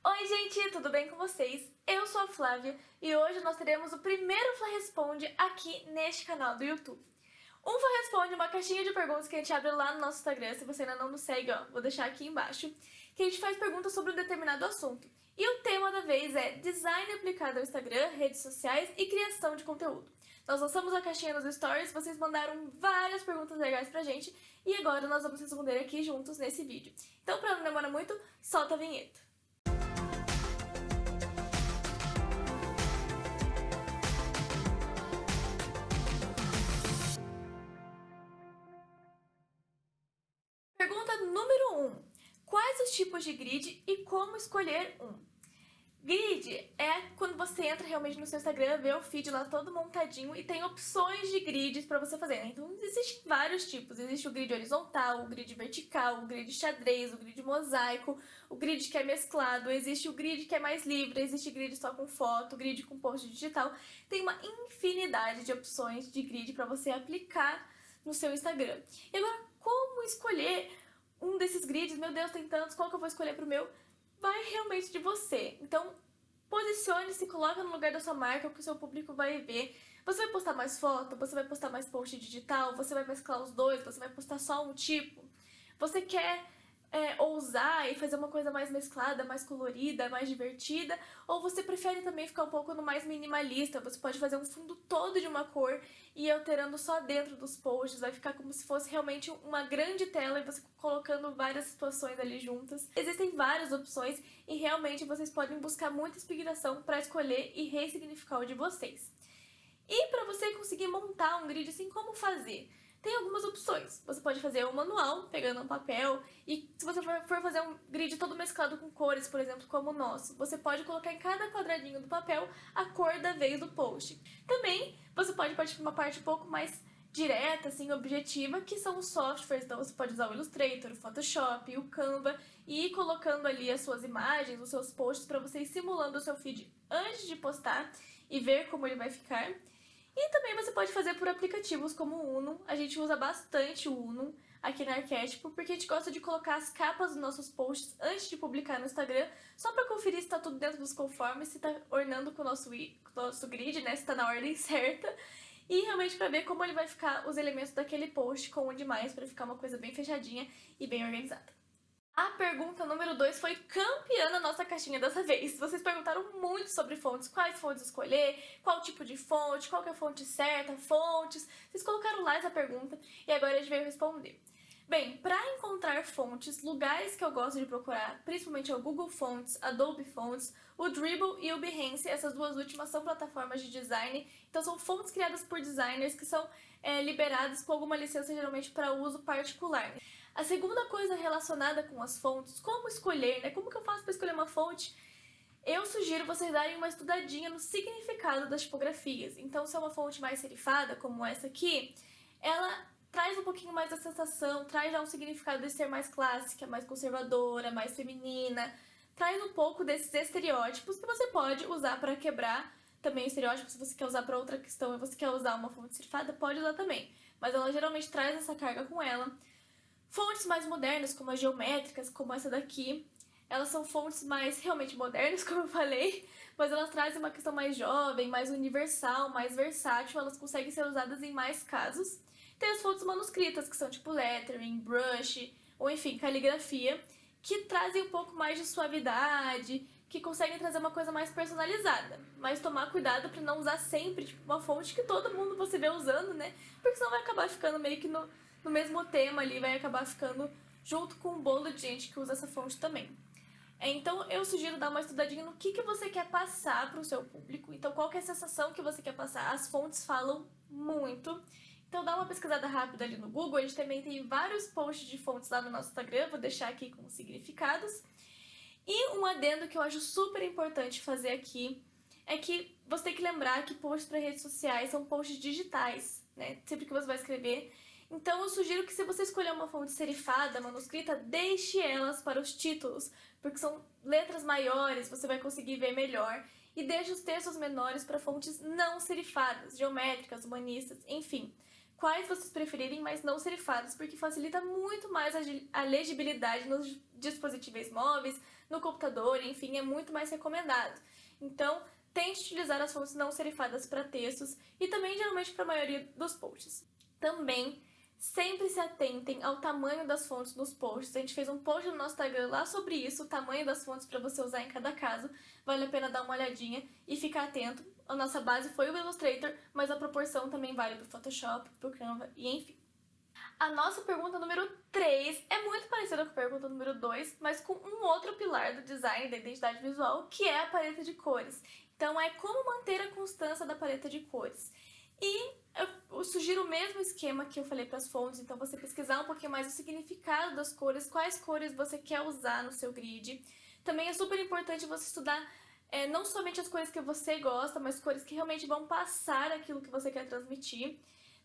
Oi gente, tudo bem com vocês? Eu sou a Flávia e hoje nós teremos o primeiro Fla Responde aqui neste canal do YouTube. Um Fla Responde é uma caixinha de perguntas que a gente abre lá no nosso Instagram, se você ainda não nos segue, ó, vou deixar aqui embaixo, que a gente faz perguntas sobre um determinado assunto. E o tema da vez é design aplicado ao Instagram, redes sociais e criação de conteúdo. Nós lançamos a caixinha nos stories, vocês mandaram várias perguntas legais pra gente e agora nós vamos responder aqui juntos nesse vídeo. Então, pra não demorar muito, solta a vinheta. Pergunta número 1. Quais os tipos de grid e como escolher um? Grid é quando você entra realmente no seu Instagram, vê o feed lá todo montadinho e tem opções de grids pra você fazer, né? Então existem vários tipos. Existe o grid horizontal, o grid vertical, o grid xadrez, o grid mosaico, o grid que é mesclado, existe o grid que é mais livre, existe grid só com foto, grid com post digital. Tem uma infinidade de opções de grid pra você aplicar no seu Instagram. E agora, como escolher um desses grids? Meu Deus, tem tantos, qual que eu vou escolher pro meu? Vai realmente de você. Então, posicione-se, coloca no lugar da sua marca, o que o seu público vai ver. Você vai postar mais foto, você vai postar mais post digital, você vai mesclar os dois, você vai postar só um tipo. Você quer ousar e fazer uma coisa mais mesclada, mais colorida, mais divertida, ou você prefere também ficar um pouco no mais minimalista. Você pode fazer um fundo todo de uma cor e ir alterando só dentro dos posts, vai ficar como se fosse realmente uma grande tela e você colocando várias situações ali juntas. Existem várias opções e realmente vocês podem buscar muita inspiração para escolher e ressignificar o de vocês. E para você conseguir montar um grid assim, como fazer? Tem algumas opções. Você pode fazer um manual, pegando um papel, e se você for fazer um grid todo mesclado com cores, por exemplo, como o nosso, você pode colocar em cada quadradinho do papel a cor da vez do post. Também você pode partir para uma parte um pouco mais direta, assim, objetiva, que são os softwares. Então você pode usar o Illustrator, o Photoshop, o Canva e ir colocando ali as suas imagens, os seus posts para você ir simulando o seu feed antes de postar e ver como ele vai ficar. E também você pode fazer por aplicativos como o Uno. A gente usa bastante o Uno aqui na Arquétipo, porque a gente gosta de colocar as capas dos nossos posts antes de publicar no Instagram, só para conferir se está tudo dentro dos conformes, se está ornando com o nosso grid, né, se está na ordem certa. E realmente para ver como ele vai ficar os elementos daquele post com o demais, para ficar uma coisa bem fechadinha e bem organizada. A pergunta número 2 foi campeã na nossa caixinha dessa vez. Vocês perguntaram muito sobre fontes, quais fontes escolher, qual tipo de fonte, qual que é a fonte certa, fontes. Vocês colocaram lá essa pergunta e agora a gente veio responder. Bem, para encontrar fontes, lugares que eu gosto de procurar, principalmente é o Google Fonts, Adobe Fonts, o Dribbble e o Behance. Essas duas últimas são plataformas de design, então são fontes criadas por designers que são liberadas com alguma licença geralmente para uso particular. A segunda coisa relacionada com as fontes, como escolher, né? Como que eu faço para escolher uma fonte? Eu sugiro vocês darem uma estudadinha no significado das tipografias. Então, se é uma fonte mais serifada, como essa aqui, ela traz um pouquinho mais da sensação, traz já um significado de ser mais clássica, mais conservadora, mais feminina, traz um pouco desses estereótipos que você pode usar para quebrar também estereótipos. Se você quer usar para outra questão e você quer usar uma fonte serifada, pode usar também. Mas ela geralmente traz essa carga com ela. Fontes mais modernas, como as geométricas, como essa daqui, elas são fontes mais realmente modernas, como eu falei, mas elas trazem uma questão mais jovem, mais universal, mais versátil, elas conseguem ser usadas em mais casos. Tem as fontes manuscritas, que são tipo lettering, brush, ou enfim, caligrafia, que trazem um pouco mais de suavidade, que conseguem trazer uma coisa mais personalizada. Mas tomar cuidado para não usar sempre tipo, uma fonte que todo mundo você vê usando, né? Porque senão vai acabar ficando meio que no mesmo tema ali, vai acabar ficando junto com um bolo de gente que usa essa fonte também. Então eu sugiro dar uma estudadinha no que você quer passar para o seu público. Então qual que é a sensação que você quer passar? As fontes falam muito. Então dá uma pesquisada rápida ali no Google. A gente também tem vários posts de fontes lá no nosso Instagram, vou deixar aqui com os significados. E um adendo que eu acho super importante fazer aqui é que você tem que lembrar que posts para redes sociais são posts digitais, né? Sempre que você vai escrever. Então eu sugiro que se você escolher uma fonte serifada, manuscrita, deixe elas para os títulos, porque são letras maiores, você vai conseguir ver melhor. E deixe os textos menores para fontes não serifadas, geométricas, humanistas, enfim. quais vocês preferirem, mas não serifados, porque facilita muito mais a legibilidade nos dispositivos móveis, no computador, enfim, é muito mais recomendado. Então, tente utilizar as fontes não serifadas para textos e também geralmente para a maioria dos posts. Também, sempre se atentem ao tamanho das fontes nos posts. A gente fez um post no nosso Instagram lá sobre isso, o tamanho das fontes para você usar em cada caso. Vale a pena dar uma olhadinha e ficar atento. A nossa base foi o Illustrator, mas a proporção também vale para o Photoshop, para o Canva e enfim. A nossa pergunta número 3 é muito parecida com a pergunta número 2, mas com um outro pilar do design da identidade visual, que é a paleta de cores. Então é como manter a constância da paleta de cores. E eu sugiro o mesmo esquema que eu falei para as fontes, então você pesquisar um pouquinho mais o significado das cores, quais cores você quer usar no seu grid. Também é super importante você estudar não somente as cores que você gosta, mas cores que realmente vão passar aquilo que você quer transmitir.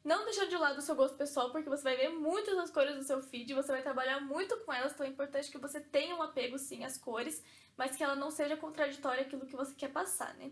Não deixando de lado o seu gosto pessoal, porque você vai ver muitas das cores do seu feed, você vai trabalhar muito com elas, então é importante que você tenha um apego sim às cores, mas que ela não seja contraditória àquilo que você quer passar, né?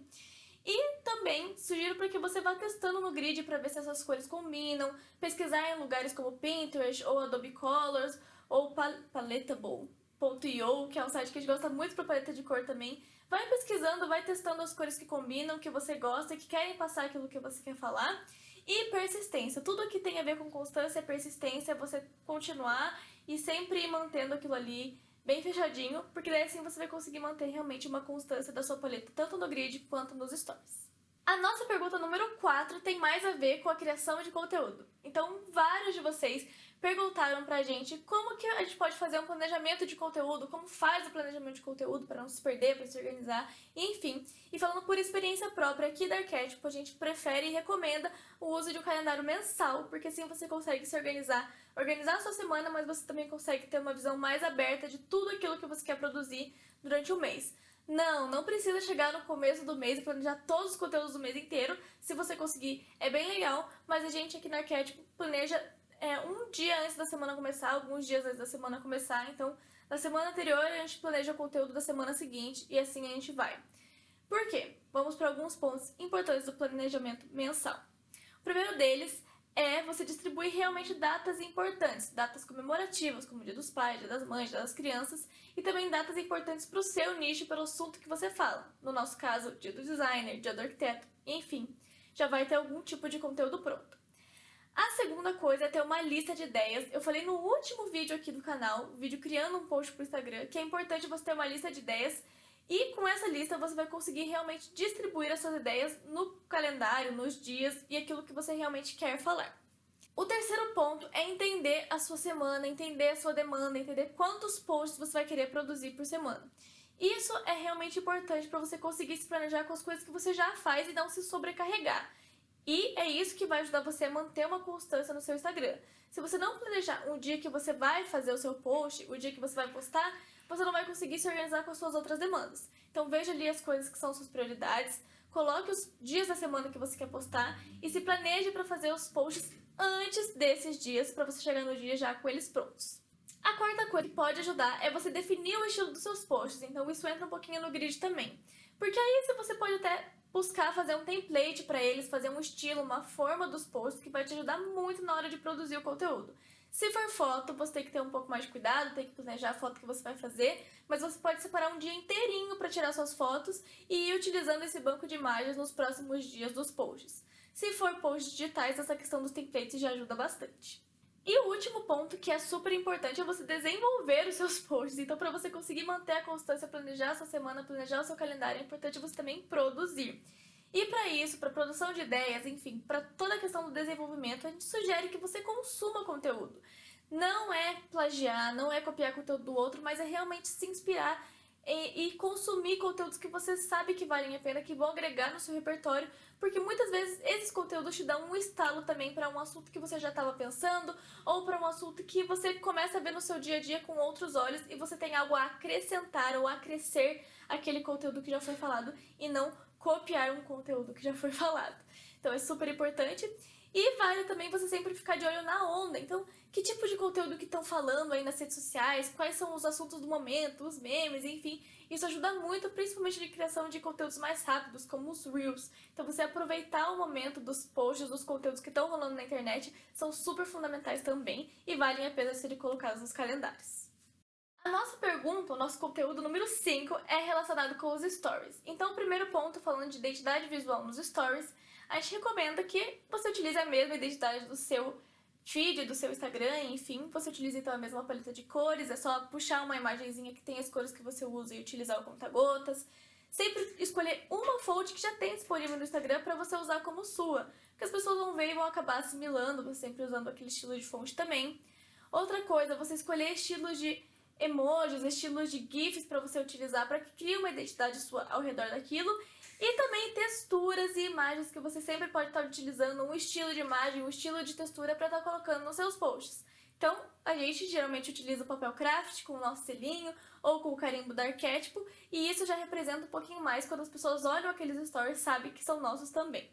E também sugiro para que você vá testando no grid para ver se essas cores combinam, pesquisar em lugares como Pinterest ou Adobe Colors ou Paletable.io, que é um site que a gente gosta muito para paleta de cor também. Vai pesquisando, vai testando as cores que combinam, que você gosta, que querem passar aquilo que você quer falar. E persistência. Tudo que tem a ver com constância e persistência é você continuar e sempre ir mantendo aquilo ali bem fechadinho, porque daí assim você vai conseguir manter realmente uma constância da sua paleta, tanto no grid quanto nos stories. A nossa pergunta número 4 tem mais a ver com a criação de conteúdo. Então, vários de vocês perguntaram pra gente como que a gente pode fazer um planejamento de conteúdo, como faz o planejamento de conteúdo para não se perder, para se organizar, enfim. E falando por experiência própria aqui da Arquétipo, a gente prefere e recomenda o uso de um calendário mensal, porque assim você consegue se organizar a sua semana, mas você também consegue ter uma visão mais aberta de tudo aquilo que você quer produzir durante o mês. Não precisa chegar no começo do mês e planejar todos os conteúdos do mês inteiro. Se você conseguir, é bem legal, mas a gente aqui na Arquétipo planeja um dia antes da semana começar, alguns dias antes da semana começar. Então, na semana anterior, a gente planeja o conteúdo da semana seguinte e assim a gente vai. Por quê? Vamos para alguns pontos importantes do planejamento mensal. O primeiro deles é você distribuir realmente datas importantes, datas comemorativas, como o Dia dos Pais, Dia das Mães, Dia das Crianças, e também datas importantes para o seu nicho, pelo assunto que você fala. No nosso caso, Dia do Designer, Dia do Arquiteto, enfim, já vai ter algum tipo de conteúdo pronto. A segunda coisa é ter uma lista de ideias. Eu falei no último vídeo aqui do canal, vídeo criando um post pro Instagram, que é importante você ter uma lista de ideias e com essa lista você vai conseguir realmente distribuir as suas ideias no calendário, nos dias e aquilo que você realmente quer falar. O terceiro ponto é entender a sua semana, entender a sua demanda, entender quantos posts você vai querer produzir por semana. Isso é realmente importante para você conseguir se planejar com as coisas que você já faz e não se sobrecarregar. E é isso que vai ajudar você a manter uma constância no seu Instagram. Se você não planejar o dia que você vai fazer o seu post, o dia que você vai postar, você não vai conseguir se organizar com as suas outras demandas. Então veja ali as coisas que são suas prioridades, coloque os dias da semana que você quer postar e se planeje para fazer os posts antes desses dias, para você chegar no dia já com eles prontos. A quarta coisa que pode ajudar é você definir o estilo dos seus posts, então isso entra um pouquinho no grid também. Porque aí você pode até buscar fazer um template para eles, fazer um estilo, uma forma dos posts que vai te ajudar muito na hora de produzir o conteúdo. Se for foto, você tem que ter um pouco mais de cuidado, tem que planejar a foto que você vai fazer, mas você pode separar um dia inteirinho para tirar suas fotos e ir utilizando esse banco de imagens nos próximos dias dos posts. Se for posts digitais, essa questão dos templates já ajuda bastante. E o último ponto, que é super importante, é você desenvolver os seus posts. Então, para você conseguir manter a constância, planejar a sua semana, planejar o seu calendário, é importante você também produzir. E para isso, para produção de ideias, enfim, para toda a questão do desenvolvimento, a gente sugere que você consuma conteúdo. Não é plagiar, não é copiar conteúdo do outro, mas é realmente se inspirar e consumir conteúdos que você sabe que valem a pena, que vão agregar no seu repertório, porque muitas vezes esses conteúdos te dão um estalo também para um assunto que você já estava pensando, ou para um assunto que você começa a ver no seu dia a dia com outros olhos e você tem algo a acrescentar ou a acrescer aquele conteúdo que já foi falado e não copiar um conteúdo que já foi falado. Então é super importante. E vale também você sempre ficar de olho na onda. Então, que tipo de conteúdo que estão falando aí nas redes sociais, quais são os assuntos do momento, os memes, enfim. Isso ajuda muito, principalmente de criação de conteúdos mais rápidos, como os Reels. Então, você aproveitar o momento dos posts, dos conteúdos que estão rolando na internet, são super fundamentais também e valem a pena serem colocados nos calendários. A nossa pergunta, o nosso conteúdo número 5, é relacionado com os stories. Então, o primeiro ponto, falando de identidade visual nos stories, a gente recomenda que você utilize a mesma identidade do seu feed, do seu Instagram, enfim, você utilize então a mesma paleta de cores, é só puxar uma imagenzinha que tem as cores que você usa e utilizar o conta-gotas. Sempre escolher uma fonte que já tem disponível no Instagram para você usar como sua, porque as pessoas vão ver e vão acabar assimilando, você sempre usando aquele estilo de fonte também. Outra coisa, você escolher estilos de emojis, estilos de GIFs para você utilizar para que crie uma identidade sua ao redor daquilo. E também texturas e imagens que você sempre pode estar utilizando um estilo de imagem, um estilo de textura para estar colocando nos seus posts. Então, a gente geralmente utiliza o papel craft com o nosso selinho ou com o carimbo da arquétipo, e isso já representa um pouquinho mais quando as pessoas olham aqueles stories e sabem que são nossos também.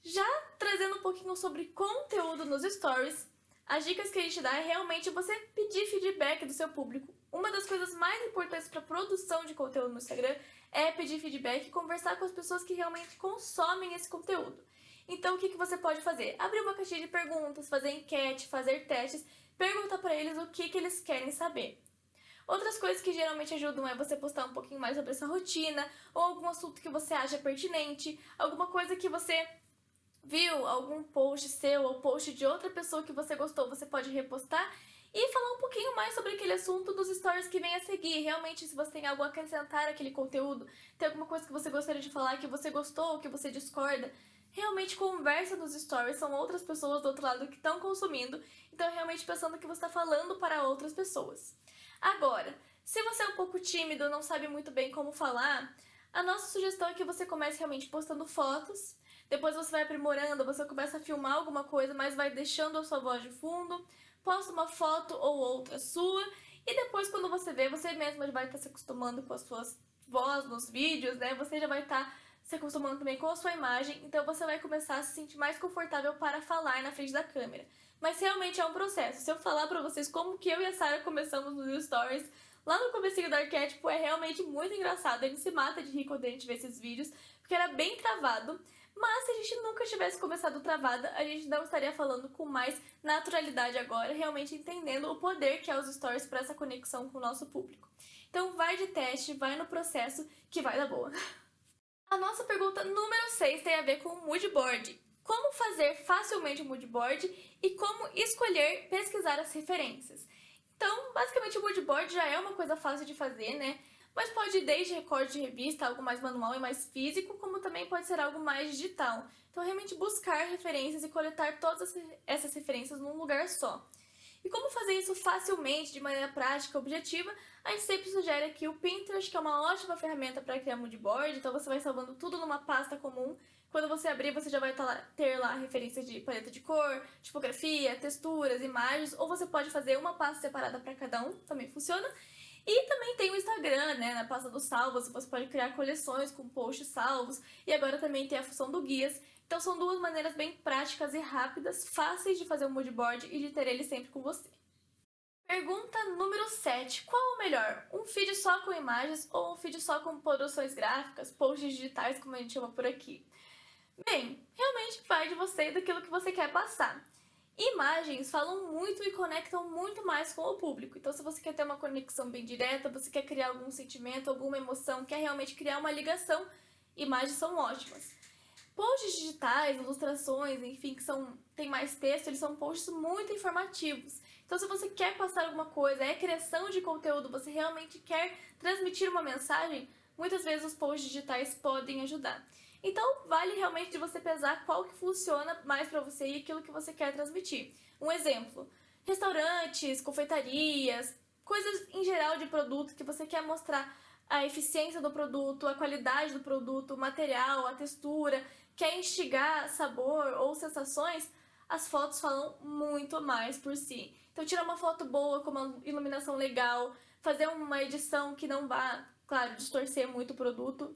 Já trazendo um pouquinho sobre conteúdo nos stories, as dicas que a gente dá é realmente você pedir feedback do seu público. Uma das coisas mais importantes para a produção de conteúdo no Instagram é pedir feedback e conversar com as pessoas que realmente consomem esse conteúdo. Então, o que você pode fazer? Abrir uma caixinha de perguntas, fazer enquete, fazer testes, perguntar para eles o que eles querem saber. Outras coisas que geralmente ajudam é você postar um pouquinho mais sobre essa rotina, ou algum assunto que você acha pertinente, alguma coisa que você viu, algum post seu ou post de outra pessoa que você gostou, você pode repostar e falar um pouquinho mais sobre aquele assunto dos stories que vem a seguir. Realmente, se você tem algo a acrescentar àquele conteúdo, tem alguma coisa que você gostaria de falar, que você gostou ou que você discorda, realmente conversa nos stories, são outras pessoas do outro lado que estão consumindo, então realmente pensando que você está falando para outras pessoas. Agora, se você é um pouco tímido, não sabe muito bem como falar, a nossa sugestão é que você comece realmente postando fotos, depois você vai aprimorando, você começa a filmar alguma coisa, mas vai deixando a sua voz de fundo, posta uma foto ou outra sua, e depois quando você vê, você mesma já vai estar se acostumando com as suas vozes nos vídeos, né? Você já vai estar se acostumando também com a sua imagem, então você vai começar a se sentir mais confortável para falar na frente da câmera. Mas realmente é um processo. Se eu falar pra vocês como que eu e a Sarah começamos nos stories, lá no comecinho do arquétipo, é realmente muito engraçado. A gente se mata de rir quando a gente vê esses vídeos, porque era bem travado. Mas se a gente nunca tivesse começado travada, a gente não estaria falando com mais naturalidade agora, realmente entendendo o poder que é os stories para essa conexão com o nosso público. Então vai de teste, vai no processo, que vai dar boa. A nossa pergunta número 6 tem a ver com o mood board. Como fazer facilmente um mood board e como escolher pesquisar as referências. Então, basicamente o mood board já é uma coisa fácil de fazer, né? Mas pode ir desde recorte de revista, algo mais manual e mais físico, como também pode ser algo mais digital. Então, realmente buscar referências e coletar todas essas referências num lugar só. E como fazer isso facilmente, de maneira prática e objetiva, a gente sempre sugere aqui o Pinterest, que é uma ótima ferramenta para criar mood board, então você vai salvando tudo numa pasta comum. Quando você abrir, você já vai ter lá referências de paleta de cor, tipografia, texturas, imagens, ou você pode fazer uma pasta separada para cada um, também funciona. E também tem o Instagram, né, na pasta dos salvos, você pode criar coleções com posts salvos, e agora também tem a função do guias. Então são duas maneiras bem práticas e rápidas, fáceis de fazer um mood board e de ter ele sempre com você. Pergunta número 7. Qual é o melhor? Um feed só com imagens ou um feed só com produções gráficas, posts digitais, como a gente chama por aqui? Bem, realmente vai de você e daquilo que você quer passar. Imagens falam muito e conectam muito mais com o público. Então, se você quer ter uma conexão bem direta, você quer criar algum sentimento, alguma emoção, quer realmente criar uma ligação, imagens são ótimas. Posts digitais, ilustrações, enfim, tem mais texto, eles são posts muito informativos. Então, se você quer passar alguma coisa, é criação de conteúdo, você realmente quer transmitir uma mensagem, muitas vezes os posts digitais podem ajudar. Então, vale realmente de você pesar qual que funciona mais para você e aquilo que você quer transmitir. Um exemplo, restaurantes, confeitarias, coisas em geral de produto que você quer mostrar a eficiência do produto, a qualidade do produto, o material, a textura, quer instigar sabor ou sensações, as fotos falam muito mais por si. Então, tirar uma foto boa com uma iluminação legal, fazer uma edição que não vá, claro, distorcer muito o produto,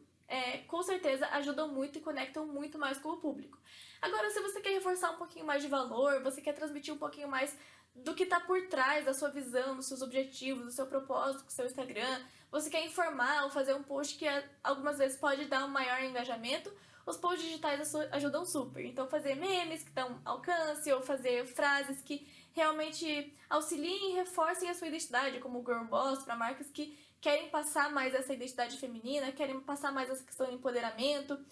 com certeza ajudam muito e conectam muito mais com o público. Agora, se você quer reforçar um pouquinho mais de valor, você quer transmitir um pouquinho mais do que está por trás da sua visão, dos seus objetivos, do seu propósito com o seu Instagram, você quer informar ou fazer um post que algumas vezes pode dar um maior engajamento, os posts digitais ajudam super. Então, fazer memes que dão alcance ou fazer frases que realmente auxiliem e reforcem a sua identidade, como o Girl Boss, para marcas que querem passar mais essa identidade feminina, querem passar mais essa questão de empoderamento.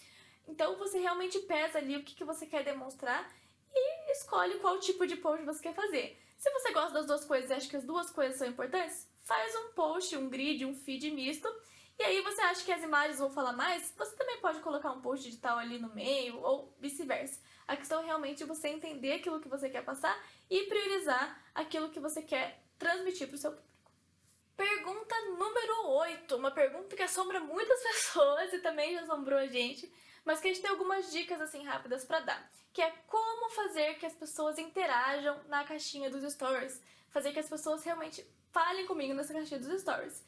Então, você realmente pesa ali o que você quer demonstrar e escolhe qual tipo de post você quer fazer. Se você gosta das duas coisas e acha que as duas coisas são importantes, faz um post, um grid, um feed misto. E aí você acha que as imagens vão falar mais? Você também pode colocar um post digital ali no meio ou vice-versa. A questão é realmente você entender aquilo que você quer passar e priorizar aquilo que você quer transmitir para o seu público. Pergunta número 8, uma pergunta que assombra muitas pessoas e também já assombrou a gente, mas que a gente tem algumas dicas assim rápidas para dar, que é como fazer que as pessoas interajam na caixinha dos stories, fazer que as pessoas realmente falem comigo nessa caixinha dos stories.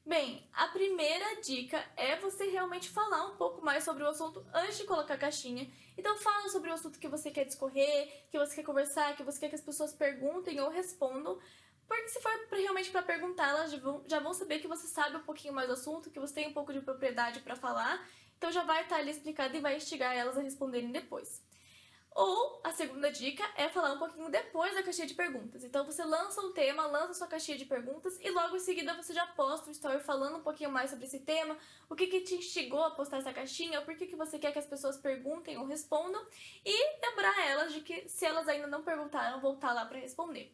Bem, a primeira dica é você realmente falar um pouco mais sobre o assunto antes de colocar a caixinha. Então fala sobre o assunto que você quer discorrer, que você quer conversar, que você quer que as pessoas perguntem ou respondam. Porque se for realmente para perguntar, elas já vão saber que você sabe um pouquinho mais do assunto, que você tem um pouco de propriedade para falar. Então já vai estar ali explicado e vai instigar elas a responderem depois. Ou a segunda dica é falar um pouquinho depois da caixinha de perguntas. Então você lança um tema, lança sua caixinha de perguntas e logo em seguida você já posta um story falando um pouquinho mais sobre esse tema, o que te instigou a postar essa caixinha, por que você quer que as pessoas perguntem ou respondam e lembrar elas de que se elas ainda não perguntaram, voltar lá para responder.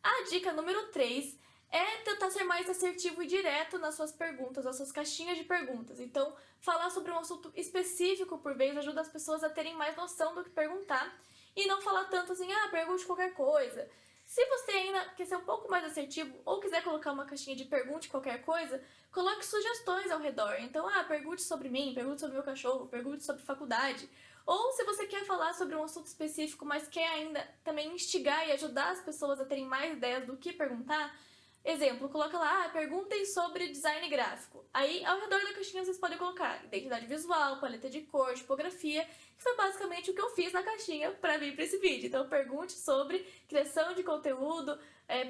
A dica número 3 é tentar ser mais assertivo e direto nas suas perguntas, nas suas caixinhas de perguntas. Então, falar sobre um assunto específico por vez ajuda as pessoas a terem mais noção do que perguntar e não falar tanto assim, pergunte qualquer coisa. Se você ainda quer ser um pouco mais assertivo ou quiser colocar uma caixinha de pergunte qualquer coisa, coloque sugestões ao redor. Então, pergunte sobre mim, pergunte sobre meu cachorro, pergunte sobre faculdade. Ou se você quer falar sobre um assunto específico, mas quer ainda também instigar e ajudar as pessoas a terem mais ideias do que perguntar, exemplo, coloca lá, perguntem sobre design gráfico. Aí, ao redor da caixinha, vocês podem colocar identidade visual, paleta de cor, tipografia, que foi basicamente o que eu fiz na caixinha para vir para esse vídeo. Então, pergunte sobre criação de conteúdo,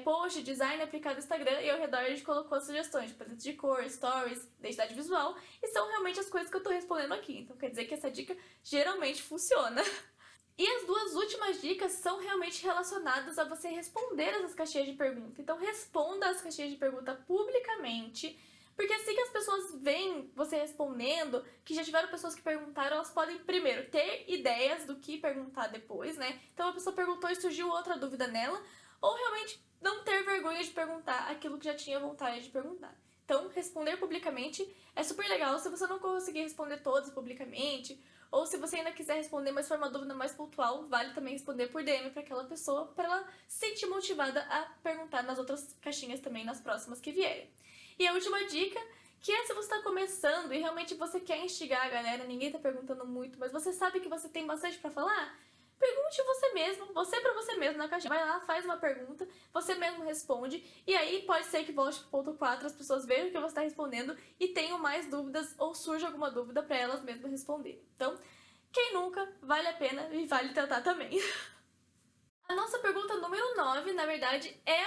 post, design aplicado no Instagram, e ao redor a gente colocou as sugestões de paleta de cor, stories, identidade visual, e são realmente as coisas que eu tô respondendo aqui. Então, quer dizer que essa dica geralmente funciona. E as duas últimas dicas são realmente relacionadas a você responder essas caixinhas de pergunta. Então responda as caixinhas de pergunta publicamente, porque assim que as pessoas veem você respondendo, que já tiveram pessoas que perguntaram, elas podem primeiro ter ideias do que perguntar depois, né? Então a pessoa perguntou e surgiu outra dúvida nela, ou realmente não ter vergonha de perguntar aquilo que já tinha vontade de perguntar. Então, responder publicamente é super legal. Se você não conseguir responder todas publicamente, ou se você ainda quiser responder, mas for uma dúvida mais pontual, vale também responder por DM para aquela pessoa, para ela se sentir motivada a perguntar nas outras caixinhas também, nas próximas que vierem. E a última dica, que é se você está começando e realmente você quer instigar a galera, ninguém está perguntando muito, mas você sabe que você tem bastante para falar, pergunte você mesmo, você para você mesmo na caixinha. Vai lá, faz uma pergunta, você mesmo responde, e aí pode ser que volte pro ponto 4, as pessoas vejam o que você está respondendo e tenham mais dúvidas ou surja alguma dúvida para elas mesmas responderem. Então, quem nunca, vale a pena e vale tentar também. A nossa pergunta número 9, na verdade, é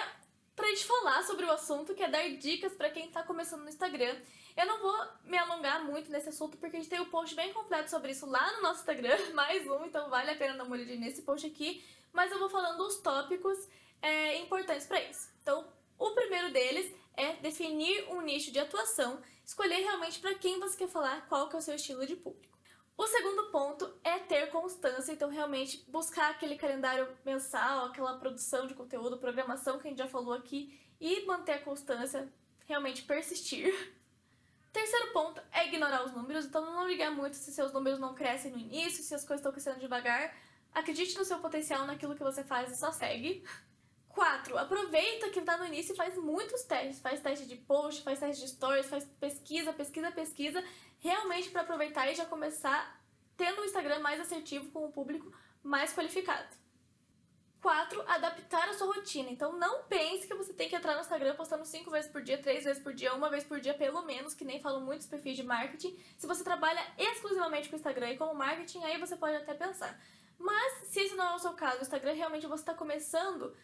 pra gente falar sobre o assunto, que é dar dicas pra quem tá começando no Instagram. Eu não vou me alongar muito nesse assunto, porque a gente tem um post bem completo sobre isso lá no nosso Instagram, mais um, então vale a pena dar uma olhadinha nesse post aqui, mas eu vou falando os tópicos importantes pra isso. Então, o primeiro deles é definir um nicho de atuação, escolher realmente pra quem você quer falar, qual que é o seu estilo de público. O segundo ponto é ter constância, então realmente buscar aquele calendário mensal, aquela produção de conteúdo, programação que a gente já falou aqui e manter a constância, realmente persistir. Terceiro ponto é ignorar os números, então não ligar muito se seus números não crescem no início, se as coisas estão crescendo devagar. Acredite no seu potencial, naquilo que você faz e só segue. 4. Aproveita que tá no início e faz muitos testes. Faz teste de post, faz teste de stories, faz pesquisa, realmente para aproveitar e já começar tendo um Instagram mais assertivo com o público mais qualificado. 4, adaptar a sua rotina. Então não pense que você tem que entrar no Instagram postando 5 vezes por dia, 3 vezes por dia, 1 vez por dia pelo menos, que nem falam muitos perfis de marketing. Se você trabalha exclusivamente com o Instagram e com o marketing, aí você pode até pensar. Mas se esse não é o seu caso, o Instagram realmente você está começando,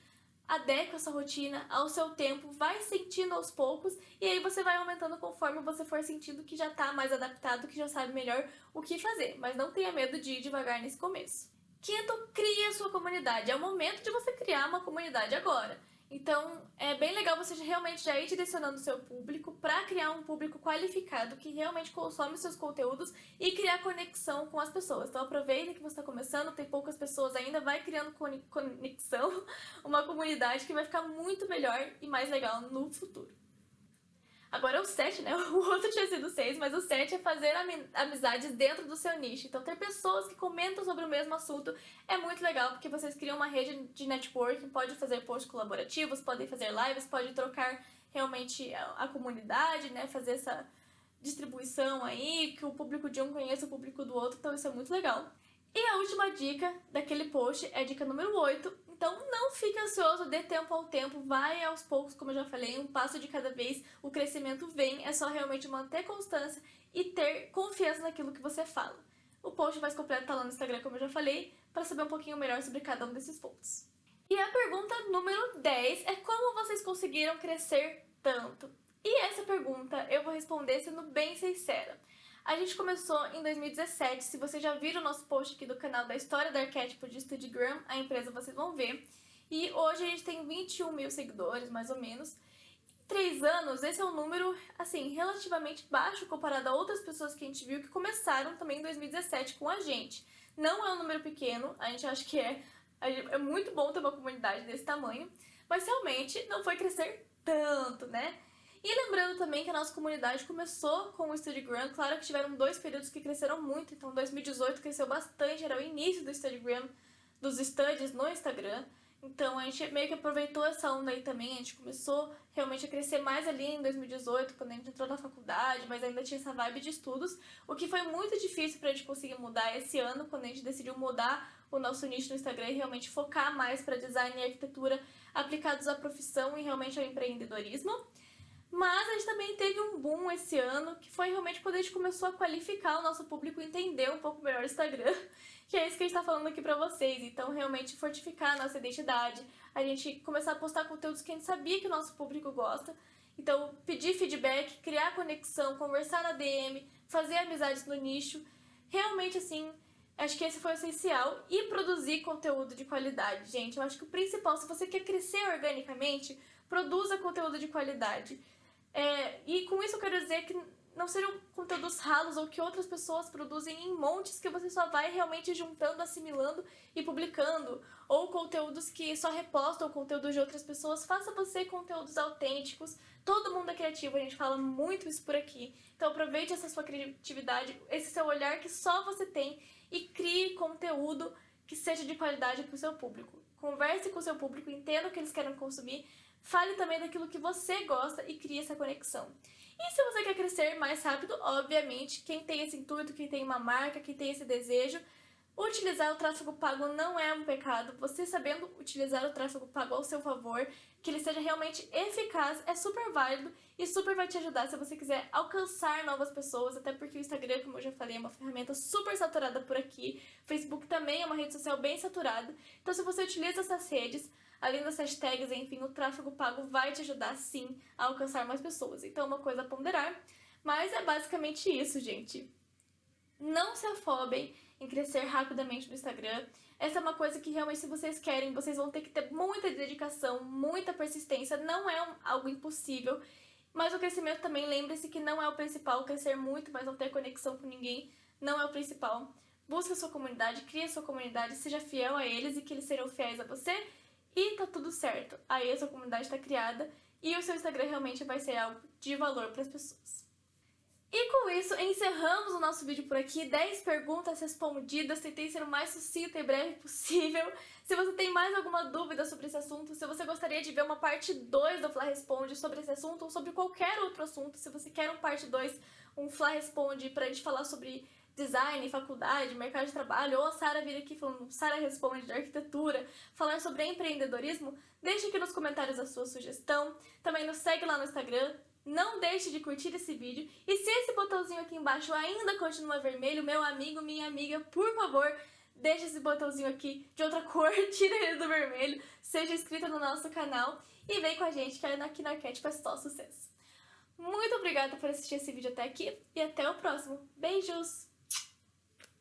adequa a sua rotina ao seu tempo, vai sentindo aos poucos e aí você vai aumentando conforme você for sentindo que já está mais adaptado, que já sabe melhor o que fazer. Mas não tenha medo de ir devagar nesse começo. Quinto, crie a sua comunidade. É o momento de você criar uma comunidade agora. Então, é bem legal você realmente já ir direcionando o seu público para criar um público qualificado que realmente consome seus conteúdos e criar conexão com as pessoas. Então, aproveita que você está começando, tem poucas pessoas ainda, vai criando conexão, uma comunidade que vai ficar muito melhor e mais legal no futuro. Agora é o 7, né? O outro tinha sido 6, mas o 7 é fazer amizades dentro do seu nicho. Então, ter pessoas que comentam sobre o mesmo assunto é muito legal, porque vocês criam uma rede de networking, pode fazer posts colaborativos, podem fazer lives, pode trocar realmente a comunidade, né? Fazer essa distribuição aí, que o público de um conheça o público do outro, então isso é muito legal. E a última dica daquele post é a dica número 8. Então não fique ansioso, dê tempo ao tempo, vai aos poucos, como eu já falei, um passo de cada vez, o crescimento vem, é só realmente manter constância e ter confiança naquilo que você fala. O post mais completo tá lá no Instagram, como eu já falei, para saber um pouquinho melhor sobre cada um desses pontos. E a pergunta número 10 é como vocês conseguiram crescer tanto? E essa pergunta eu vou responder sendo bem sincera. A gente começou em 2017, se vocês já viram o nosso post aqui do canal da História do Arquétipo de Instagram, a empresa vocês vão ver. E hoje a gente tem 21 mil seguidores, mais ou menos. Em 3 anos, esse é um número, assim, relativamente baixo comparado a outras pessoas que a gente viu que começaram também em 2017 com a gente. Não é um número pequeno, a gente acha que é muito bom ter uma comunidade desse tamanho, mas realmente não foi crescer tanto, né? E lembrando também que a nossa comunidade começou com o Instagram, claro que tiveram 2 períodos que cresceram muito, então 2018 cresceu bastante, era o início do Instagram, dos studies no Instagram, então a gente meio que aproveitou essa onda aí também, a gente começou realmente a crescer mais ali em 2018, quando a gente entrou na faculdade, mas ainda tinha essa vibe de estudos, o que foi muito difícil pra gente conseguir mudar esse ano, quando a gente decidiu mudar o nosso nicho no Instagram e realmente focar mais para design e arquitetura aplicados à profissão e realmente ao empreendedorismo. Mas a gente também teve um boom esse ano, que foi realmente quando a gente começou a qualificar o nosso público e entender um pouco melhor o Instagram, que é isso que a gente tá falando aqui pra vocês. Então, realmente fortificar a nossa identidade, a gente começar a postar conteúdos que a gente sabia que o nosso público gosta. Então, pedir feedback, criar conexão, conversar na DM, fazer amizades no nicho. Realmente, assim, acho que esse foi o essencial. E produzir conteúdo de qualidade, gente. Eu acho que o principal, se você quer crescer organicamente, produza conteúdo de qualidade. E com isso eu quero dizer que não sejam conteúdos ralos ou que outras pessoas produzem em montes que você só vai realmente juntando, assimilando e publicando. Ou conteúdos que só repostam conteúdos de outras pessoas. Faça você conteúdos autênticos. Todo mundo é criativo, a gente fala muito isso por aqui. Então aproveite essa sua criatividade, esse seu olhar que só você tem e crie conteúdo que seja de qualidade para o seu público. Converse com o seu público, entenda o que eles querem consumir. Fale também daquilo que você gosta e crie essa conexão. E se você quer crescer mais rápido, obviamente, quem tem esse intuito, quem tem uma marca, quem tem esse desejo, utilizar o tráfego pago não é um pecado. Você sabendo utilizar o tráfego pago ao seu favor, que ele seja realmente eficaz, é super válido e super vai te ajudar se você quiser alcançar novas pessoas, até porque o Instagram, como eu já falei, é uma ferramenta super saturada por aqui. O Facebook também é uma rede social bem saturada. Então, se você utiliza essas redes, além das hashtags, enfim, o tráfego pago vai te ajudar sim a alcançar mais pessoas. Então é uma coisa a ponderar, mas é basicamente isso, gente. Não se afobem em crescer rapidamente no Instagram. Essa é uma coisa que realmente, se vocês querem, vocês vão ter que ter muita dedicação, muita persistência. Não é algo impossível, mas o crescimento também, lembre-se que não é o principal. Crescer muito, mas não ter conexão com ninguém, não é o principal. Busque a sua comunidade, crie a sua comunidade, seja fiel a eles e que eles serão fiéis a você. E tá tudo certo. Aí a sua comunidade está criada e o seu Instagram realmente vai ser algo de valor para as pessoas. E com isso, encerramos o nosso vídeo por aqui. 10 perguntas respondidas. Tentei ser o mais sucinta e breve possível. Se você tem mais alguma dúvida sobre esse assunto, se você gostaria de ver uma parte 2 do Flá Responde sobre esse assunto ou sobre qualquer outro assunto, se você quer um parte 2, um Flá Responde pra gente falar sobre design, faculdade, mercado de trabalho, ou a Sara vir aqui falando, Sara responde de arquitetura, falar sobre empreendedorismo, deixe aqui nos comentários a sua sugestão. Também nos segue lá no Instagram. Não deixe de curtir esse vídeo. E se esse botãozinho aqui embaixo ainda continua vermelho, meu amigo, minha amiga, por favor, deixe esse botãozinho aqui de outra cor, tira ele do vermelho, seja inscrita no nosso canal e vem com a gente que aqui na Arquétipo é só sucesso. Muito obrigada por assistir esse vídeo até aqui e até o próximo. Beijos!